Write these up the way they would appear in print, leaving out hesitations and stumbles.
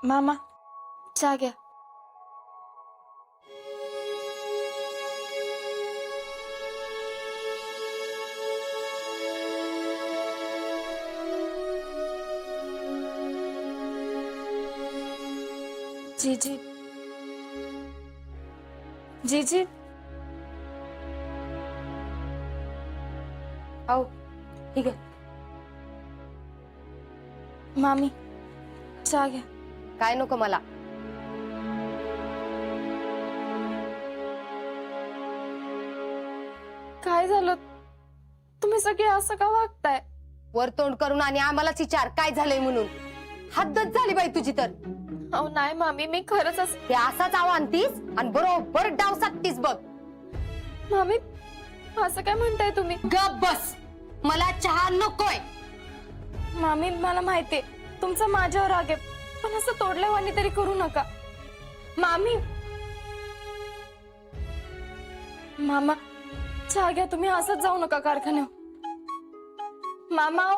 मामा चहा घ्या. जीजी जीजी आओ ठीक आहे. मामी चहा घ्या. काय नको मला. काय झालं? तुम्ही सगळे असं का वागताय? वर तोंड करून आणि आम्हालाच विचार काय झालंय म्हणून. हद्दच झाली बाई तुझी तर. अहो नाही मामी, मी खरंच हे असाच आव आणतीस आणि बरोबर डाव साधतीस बघ. मामी असं काय म्हणताय तुम्ही? गप बस. मला चहा नकोय. मामी मला माहितीये तुमचा माझ्यावर राग आहे, पण असं तोडल्यावानी तरी करू नका. मामी मामा चहा घ्या, तुम्ही असंच जाऊ नका कारखान्यावर. मामा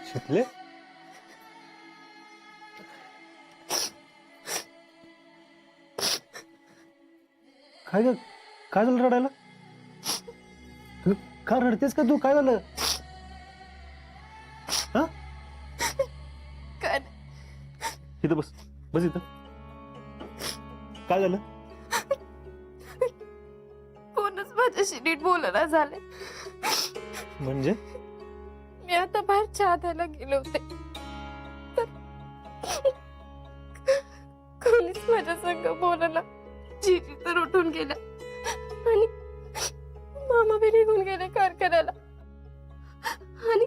शिकले काय ग? काय झालं रडायला? का रडतेस का तू? काय झालं? हा काय इथं बस, बस इथं. काय झालं? कोणच माझ्याशी नीट बोलना झाले. म्हणजे मी आता बाहेर चहा द्यायला गेले होते तर कोणीच माझ्या संग बोलला. जीजी तर उठून गेल्या आणि मामा बी निघून गेले कारखान्याला. आणि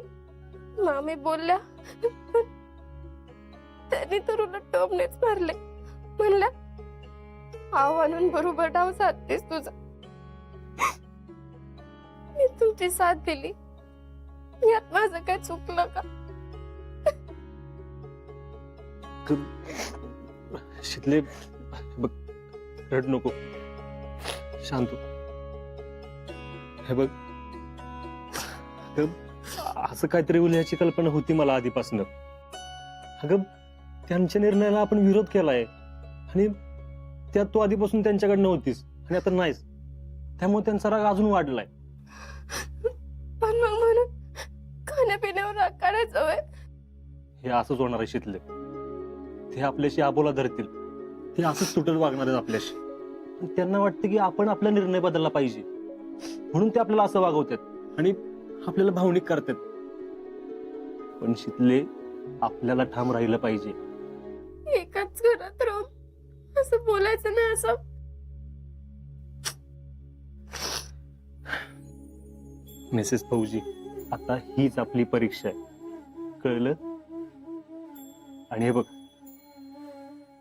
मामी बोलल्या पण त्यांनी तर उलट टोमनेच मारले. म्हणल्या आव आणून बरोबर डाव साधतेस तुझा. मी तुमची साथ दिली, यात माझं काय चुकलं का? शिकले बघ, रड नको, शांत हो. हे बघ, असं काहीतरी होईल याची कल्पना होती मला आधीपासून. अगं त्यांच्या निर्णयाला आपण विरोध केलाय आणि त्यात तू आधीपासून त्यांच्याकडे नव्हतीस आणि आता नाहीस, त्यामुळे त्यांचा राग अजून वाढलाय. पण मग म्हणून खाण्यापिण्यावर राग काढायचं वय? हे असंच होणार आहे शितले. ते आपल्याशी आबोला धरतील, ते असंच तुटत वागणार आहेत आपल्याशी. त्यांना वाटतं की आपण आपला निर्णय बदलला पाहिजे, म्हणून ते आपल्याला असं वागवतात आणि आपल्याला भावनिक करतात. पण शितले, आपल्याला ठाम राहिलं पाहिजे. एकाच घरात राहून असं बोलायचं नाही. असं मिसेस फौजी, आता हीच आपली परीक्षा आहे, कळलं? आणि हे बघ,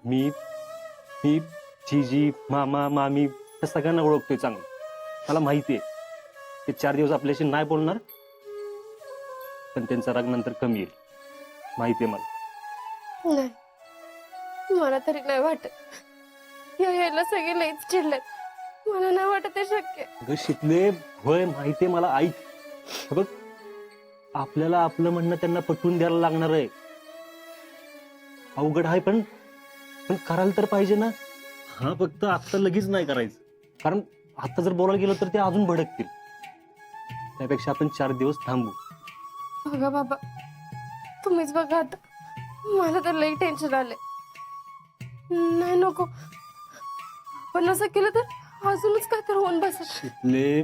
मी मी जीजी, मामा, मामी या सगळ्यांना ओळखतोय चांगलं. मला माहितीये ते 4 दिवस आपल्याशी नाही बोलणार, पण त्यांचा राग नंतर कमी येईल. माहितीये मला. नाही, मला तरी नाही वाटत. यायला सगळे लईच चिडलेत. मला नाही वाटत हे शक्य. अगं शिकले, होय माहितीये मला. ऐक, हे बघ, आपल्याला आपलं म्हणणं त्यांना पटवून द्यायला लागणार आहे. अवघड आहे पण पण करायला तर पाहिजे ना. हा, फक्त आता लगेच नाही करायचं, कारण आता जर बोलायला गेलो तर ते अजून भडकतील. त्यापेक्षा आपण 4 दिवस थांबू. बघा बाबा, तुम्हीच बघा आता. मला तर लई टेन्शन आले. नाही नको, पण असं केलं तर अजूनच काय तर होऊन बसेल. शिकले,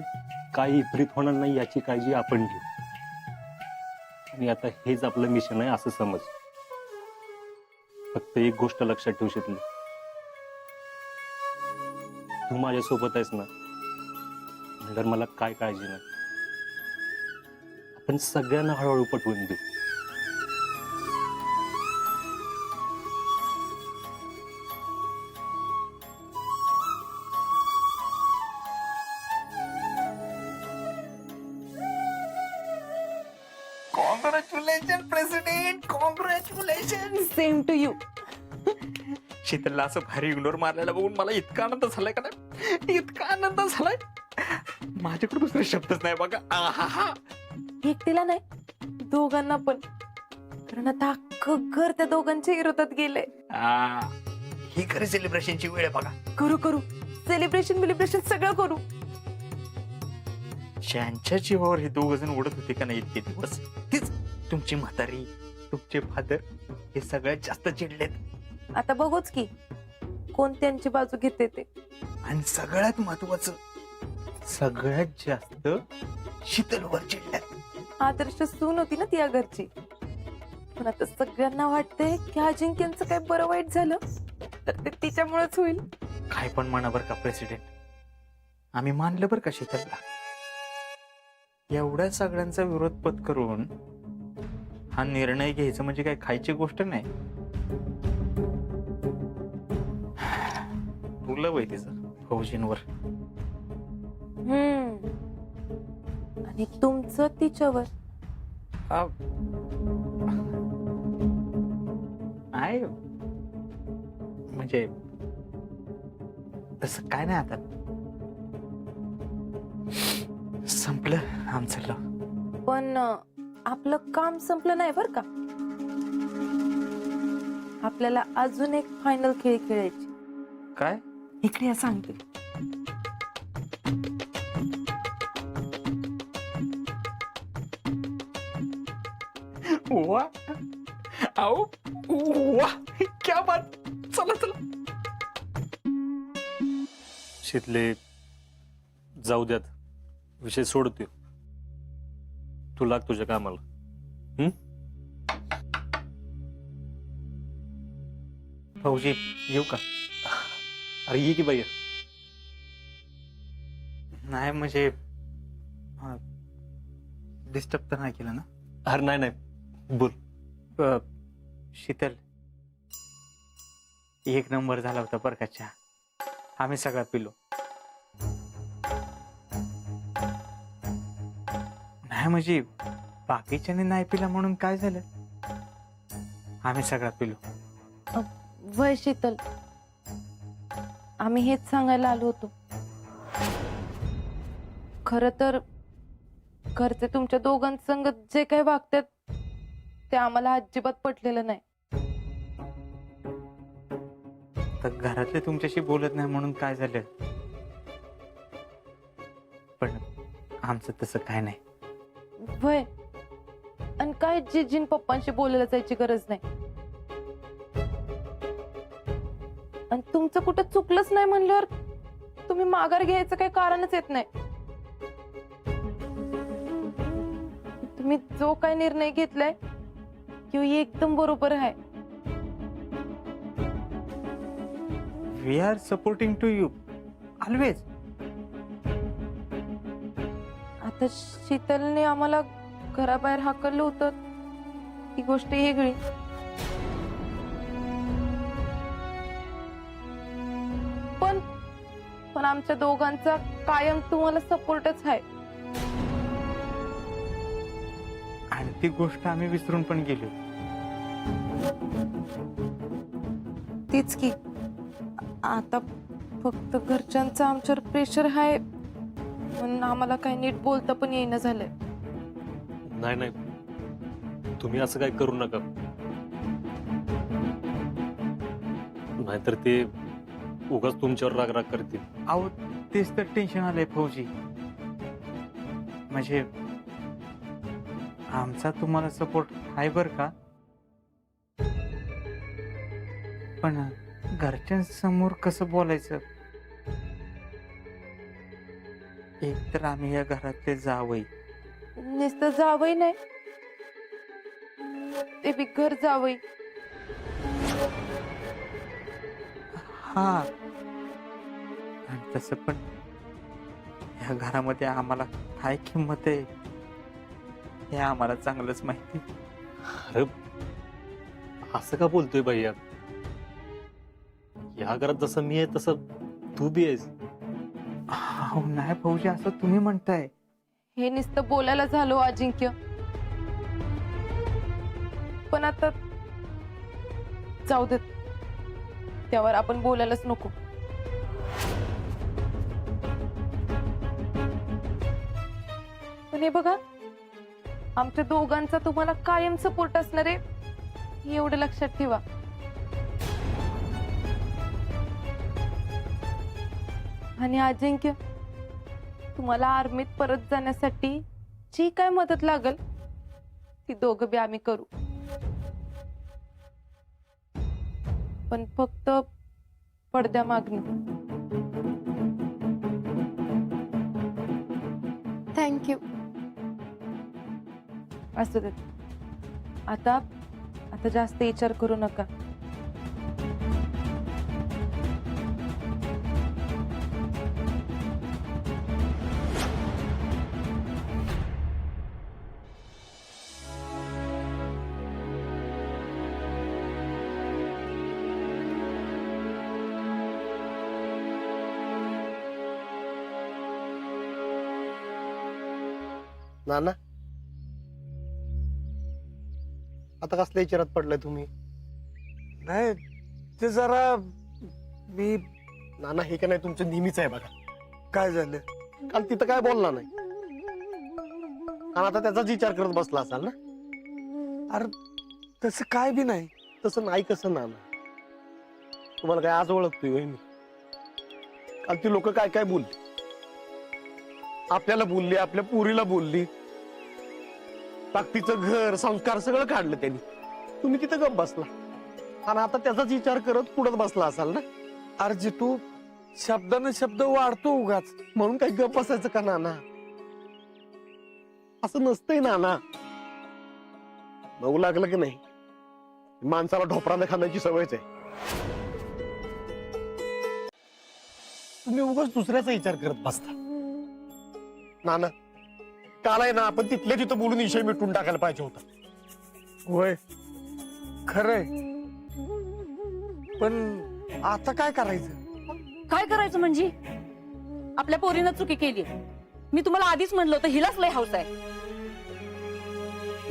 काही विपरीत होणार नाही याची काळजी आपण घेऊ. आणि आता हेच आपलं मिशन आहे असं समज. फक्त एक गोष्ट लक्षात ठेवू शिकले, तू माझ्या सोबत आहेस ना, तर मला काय काळजी नाही. आपण सगळ्यांना हळूहळू पटवून देऊ. Congratulation president, congratulation. Same to you. शीतलला असं भारी इग्नोर मारलेला बघून मला इतका आनंद झालाय का नाही, इतका आनंद झालाय, माझ्याकडे दुसरे शब्दच नाही बघा. आहा. एकटीला नाही, दोघांना पण. कारण आता अख्खं घर त्या दोघांच्या विरोधात गेले. ही खरी सेलिब्रेशनची वेळ आहे बघा. करू करू सेलिब्रेशन सगळं करू. ज्यांच्या जीवावर हे दोघ जण उडत होते का नाही इतके दिवस, तीच तुमची म्हातारी, तुमचे फादर, हे सगळ्यात जास्त चिडलेत. आता बघूच की कोण त्यांची बाजू घेते ते. आणि सगळ्यात महत्वाचं, सगळ्यात जास्त शीतलवर चिडल्यात. आदर्श सून होती ना ती या घरची. पण आता सगळ्यांना वाटतंय की अजिंक्यांचं काय बरं वाईट झालं तर ते तिच्यामुळेच होईल. काय पण म्हणा बर का प्रेसिडेंट, आम्ही मानलं बर का शीतलला. एवढ्या सगळ्यांचा विरोध पत्करून हा निर्णय घ्यायचा म्हणजे काय खायची गोष्ट नाही. तुला वय तिचं फौजींवर. आणि तुमचं तिच्यावर. आहे म्हणजे तसं काय नाही, आता संपलं आमचं लव. पण आपलं काम संपलं नाही बर का. आपल्याला अजून एक फायनल खेळ खेळायची. काय? इकडे या सांगते. वा, आओ, वा, क्या बात. चला चला. शितले, जाऊ द्यात, विषय सोडतोय. तू लाग तुझ्या कामाला. फौजी येऊ का? अरे ये की बाई. नाही म्हणजे डिस्टर्ब तर नाही केलं ना? अरे नाही नाही, बोल. शीतल, एक नंबर झाला होता बरं का चहा. आम्ही सगळा पिलो. नाही म्हणजे बाकीच्याने नाही पिला म्हणून काय झालं, आम्ही सगळा पिलो. वय शीतल, आम्ही हेच सांगायला आलो होतो. खर तर घरचे तुमच्या दोघांसंगत जे काही वागतात ते आम्हाला अजिबात पटलेलं नाही. तर घरातले तुमच्याशी बोलत नाही म्हणून काय झालं, पण आमचं तसं काय नाही. वय, आणि काय जिजीन पप्पांशी बोलायला जायची गरज नाही. आणि तुमचं कुठं चुकलंच नाही म्हणल्यावर तुम्ही माघार घ्यायचं काही कारणच येत नाही. तुम्ही जो काय निर्णय घेतलाय तो एकदम बरोबर आहे. We are supporting to you always. आता शीतलने आम्हाला घराबाहेर हाकललं होतं ही गोष्ट वेगळी. पण पण आमच्या दोघांचा कायम तुम्हाला सपोर्टच आहे. आणि ती गोष्ट आम्ही विसरून पण गेलो. तीच की आता फक्त घरच्यांचं आमच्यावर प्रेशर आहे म्हणून आम्हाला काही नीट बोलता पण येईना झालंय. नाही नाही, तुम्ही असं काय करू नका. नाहीतर ते उगाच तुमच्यावर राग राग करतील. अहो तेच तर टेन्शन आलंय फौजी. म्हणजे आमचा तुम्हाला सपोर्ट आहे बर का, पण घरच्यांसमोर कसं बोलायचं. एक तर आम्ही या घरातले जावई. नुसतं जावई नाही, ते बी घर जावई. हा, आणि तसं पण या घरामध्ये आम्हाला काय किंमत आहे हे आम्हाला चांगलंच माहिती. अरे असं का बोलतोय भैया? या घरात जसं मी आहे तसं तू बी आहेस. अहो नाही फौजी, असं तुम्ही म्हणताय. हे नुसतं बोलायला झालो अजिंक्य. पण आता जाऊ देत, त्यावर आपण बोलायलाच नको. पण हे बघा, आमच्या दोघांचा तुम्हाला कायम सपोर्ट असणार आहे एवढं लक्षात ठेवा. आणि अजिंक्य, तुम्हाला आर्मीत परत जाण्यासाठी जी काय मदत लागल ती दोघं बी आम्ही करू. पण फक्त पडद्या मागणी. थँक्यू. असू देत. आता जास्त विचार करू नका. नाना, आता कसल्या विचारात पडलाय तुम्ही? नाही, ते जरा मी नाना, हे का नाही तुमचं नेहमीच आहे बघा. काय झालं? काल तिथं काय बोलला नाही आणि आता त्याचाच विचार करत बसला असाल ना? अरे तसं काय बी नाही. तसं नाही कसं नाना? तुम्हाला काय आज ओळखतोय होय मी? काल ती लोक काय काय बोलली, आपल्याला बोलली, आपल्या पुरीला बोलली, ताकदीचं घर संस्कार सगळं काढलं त्यांनी. तुम्ही तिथं गप बसला आणि आता त्याचाच विचार करत पुढत बसला असाल ना? अरे जे तू शब्दानं शब्द वाढतो उगाच. म्हणून काही गप बसायचं का नाना? असं नसतंय नाना. बघू लागलं की नाही, माणसाला ढोपराने खाण्याची सवयच आहे. तुम्ही उगाच दुसऱ्याचा विचार करत बसता. नाना, काल आहे ना, आपण तिथल्या तिथं बोलून विषय मिटून टाकायला पाहिजे होता. होय, खरंय. पण आता काय करायचं? काय करायचं म्हणजे? आपल्या पोरीनं चुकी केली. मी तुम्हाला आधीच म्हणलं होतं हिलाच लय हौस आहे.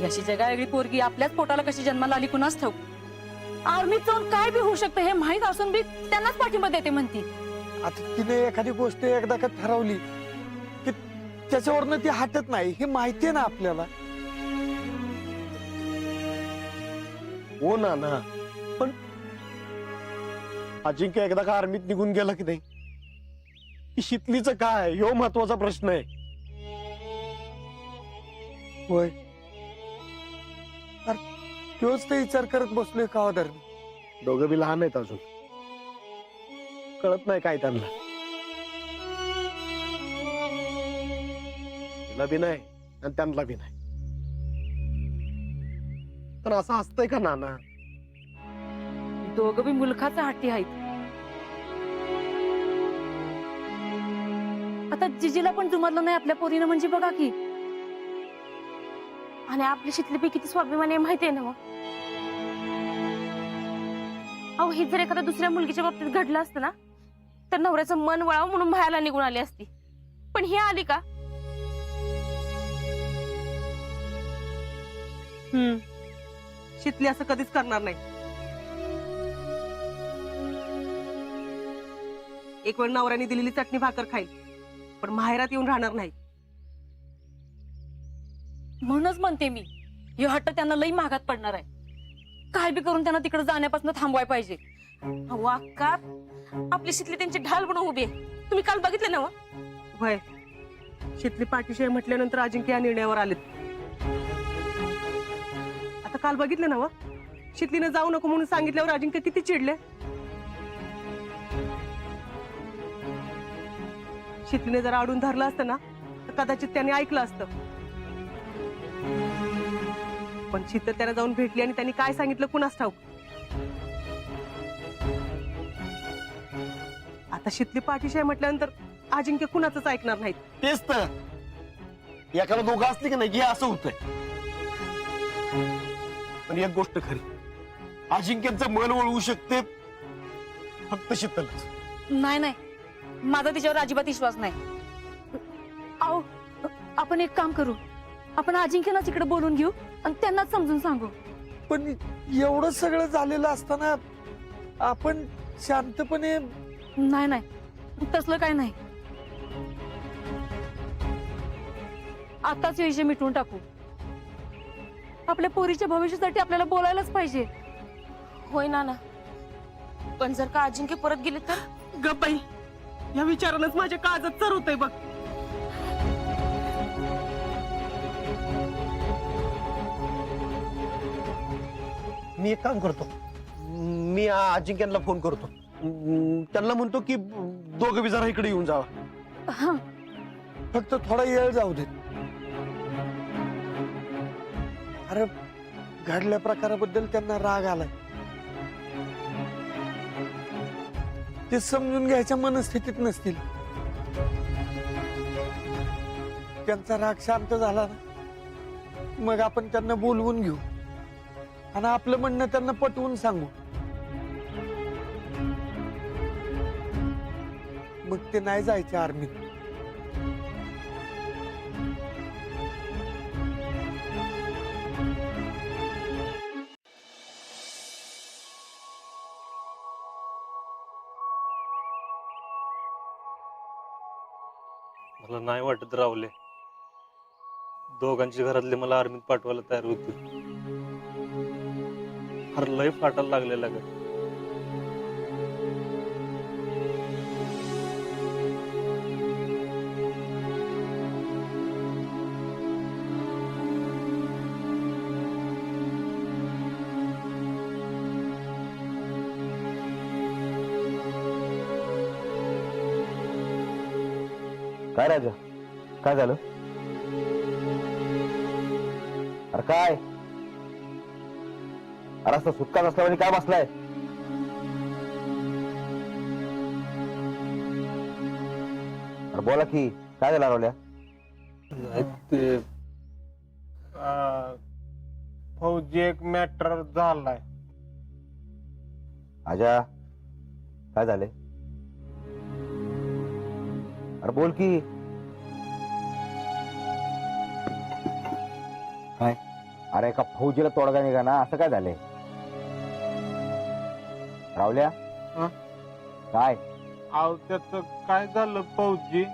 याशी जगावेगळी पोरगी आपल्याच पोटाला कशी जन्माला आली कुणाच ठाऊक. आर्मीत जाऊन काय बी होऊ शकतं हे माहीत असून बी त्यांनाच पाठिंबा देते म्हणती. आता तिने एखादी गोष्ट एकदा का ठरवली की त्याच्यावरनं ती हटत नाही, हे माहितीये ना आपल्याला. हो नाना, पण अजिंक्य एकदा का आर्मीत निघून गेला की नाही, की शितलीचं काय, ह्यो महत्वाचा प्रश्न आहे. होय, अरे तोच ते विचार करत बसलोय का धर्म? दोघं बी लहान आहेत अजून, कळत नाही काय त्यांना. तिला बी नाही आणि त्यांना बी नाही. पण असं असतंय का नाना? दोघं बी मुलखाचा हट्टी आहेत. आता जिजीला पण जुमरलं नाही आपल्या पोरीनं म्हणजे बघा की. आणि आपली शितली बी किती स्वाभिमानी आहे माहितीये ना? अहो, हे जर एखाद्या दुसऱ्या मुलगीच्या बाबतीत घडलं असतं ना, तर नवऱ्याचं मन वळावं म्हणून बाहेरला निघून आली असती. पण ही आली का? शितली असं कधीच करणार नाही. एक वेळ नवऱ्याने दिलेली चटणी भाकर खाईल, पण माहेरात येऊन राहणार नाही. म्हणूनच म्हणते मी, ह्यो हट्ट त्यांना लई महागात पडणार आहे. काय बी करून त्यांना तिकडे जाण्यापासून थांबवाय पाहिजे. अहो अक्का, आपली शितली त्यांची ढाल बनवून उभी आहे. तुम्ही काल बघितलं ना? भय शितली पाठीशी आहे म्हटल्यानंतर अजिंक्य या निर्णयावर आलेत. आता काल बघितलं ना, शितलीनं जाऊ नको म्हणून सांगितल्यावर अजिंक्य किती चिडले. शितलीने जरा अडून धरलं असतं ना, तर कदाचित त्याने ऐकलं असतं. पण शीतल त्याला जाऊन भेटली आणि त्यांनी काय सांगितलं कुणास ठाऊक. आता शितली पाठीशी आहे म्हटल्यानंतर अजिंक्य कुणाचंच ऐकणार नाहीत. तेच तर, एकाला दोघं असली की नाही की असं होतंय. पण एक गोष्ट खरी, अजिंक्यचं मन वळवू शकते फक्त शीतलच. नाही नाही, माझा तिच्यावर अजिबात विश्वास नाही. अहो, आपण एक काम करू, आपण अजिंक्यला तिकडे बोलून घेऊ आणि त्यांनाच समजून सांगू. पण एवढं सगळं झालेलं असताना आपण शांतपणे नाही नाही तसलं काय नाही. आताच विषय मिटवून टाकू. आपल्या पोरीच्या भविष्यासाठी आपल्याला बोलायलाच पाहिजे. होय नाना, पण जर का अजिंक्य परत गेले तर? गप बाई, या विचारानंच माझ्या काळजात चर होतंय बघ. मी एक काम करतो, मी अजिंक्यांना फोन करतो. त्यांना म्हणतो की दोघं बी जरा इकडे येऊन जावा. हा फक्त थोडा वेळ जाऊ दे. अरे घडल्या प्रकाराबद्दल त्यांना राग आलाय, ते समजून घ्यायच्या मनस्थितीत नसतील. त्यांचा राग शांत झाला ना, मग आपण त्यांना बोलवून घेऊ आणि आपलं म्हणणं त्यांना पटवून सांगू. मग ते नाही जायचे आर्मीत. मला नाही वाटत रावले दोघांची घरातले मला आर्मीत पाठवायला तयार होती. फार लय फाटायला लागलेला ग. काय राजा, काय झालं? अरे काय रस्ता सुटका नसल्याने काय बसलाय? अरे बोला की काय झालं रावल्या? नाही ते फौजी एक मॅटर झालाय. आजा काय झाले? अरे बोल की. काय? अरे एका फौजीला तोडगा निघा ना, असं काय झालंय? रावल्या हा? काय? अहो त्याच काय झालं फौजी,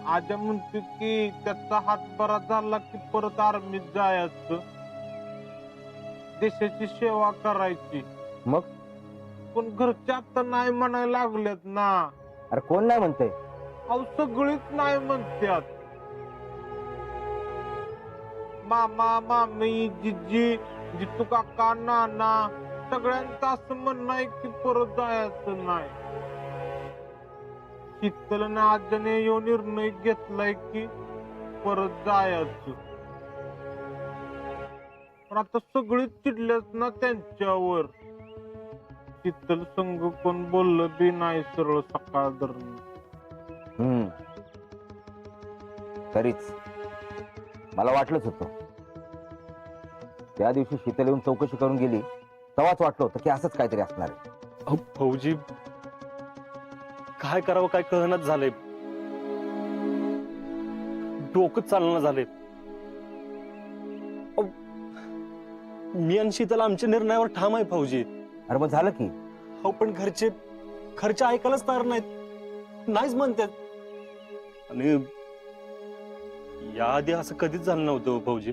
आजा म्हणतो की त्याचा हात बरा झाला की परत आर्मीत जायचं, देशाची सेवा करायची. मग? पण घरचे आता नाही म्हणायला लागलेत ना. अरे कोण नाही म्हणते? अहो सगळीच नाही म्हणतात. मामा मामी जिजी जितू काका नाना सगळ्यांचं असं म्हणणं आहे की परत जायचं नाही. शीतल आजाने यो निर्णय घेतलाय की परत जायचं. पण आता सगळीच चिडल्यात ना त्यांच्यावर. शीतल संघ कोण बोललं बी नाही सरळ सकाळ दरम्यान. तरीच मला वाटलंच होतं. त्या दिवशी शीतल येऊन चौकशी करून गेली तेव्हाच वाटलं होतं की असंच काहीतरी असणार आहे. अहो फौजी, काय करावं काय कळनाच झालंय. डोकंच चालना झालंय. अहो, मी आणि शीतल आमच्या निर्णयावर ठाम आहे फौजी. अरे मग झालं की. हो पण घरचे ऐकायलाच तयार नाहीच म्हणतात. आणि याआधी असं कधीच झालं नव्हतं फौजी.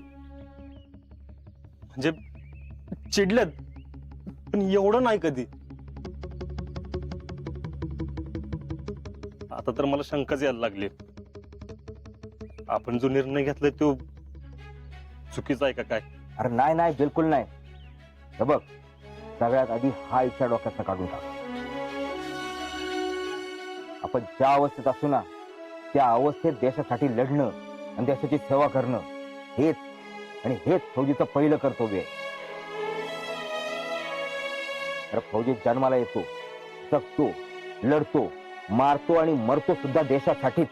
म्हणजे चिडल्यात पण एवढं नाही कधी. आता तर मला शंकाच यायला लागली. आपण जो निर्णय घेतलाय तो चुकीचा आहे का काय? अरे नाही नाही बिलकुल नाही. हे बघ, सगळ्यात आधी हा इच्छा डोक्यात काढून टाक. आपण ज्या अवस्थेत असू ना त्या अवस्थेत देशासाठी लढणं आणि देशाची सेवा करणं हेच फौजीचं पहिलं कर्तव्य आहे. तर फौजी जन्माला येतो, जगतो, लढतो, मारतो आणि मरतो सुद्धा देशासाठीच.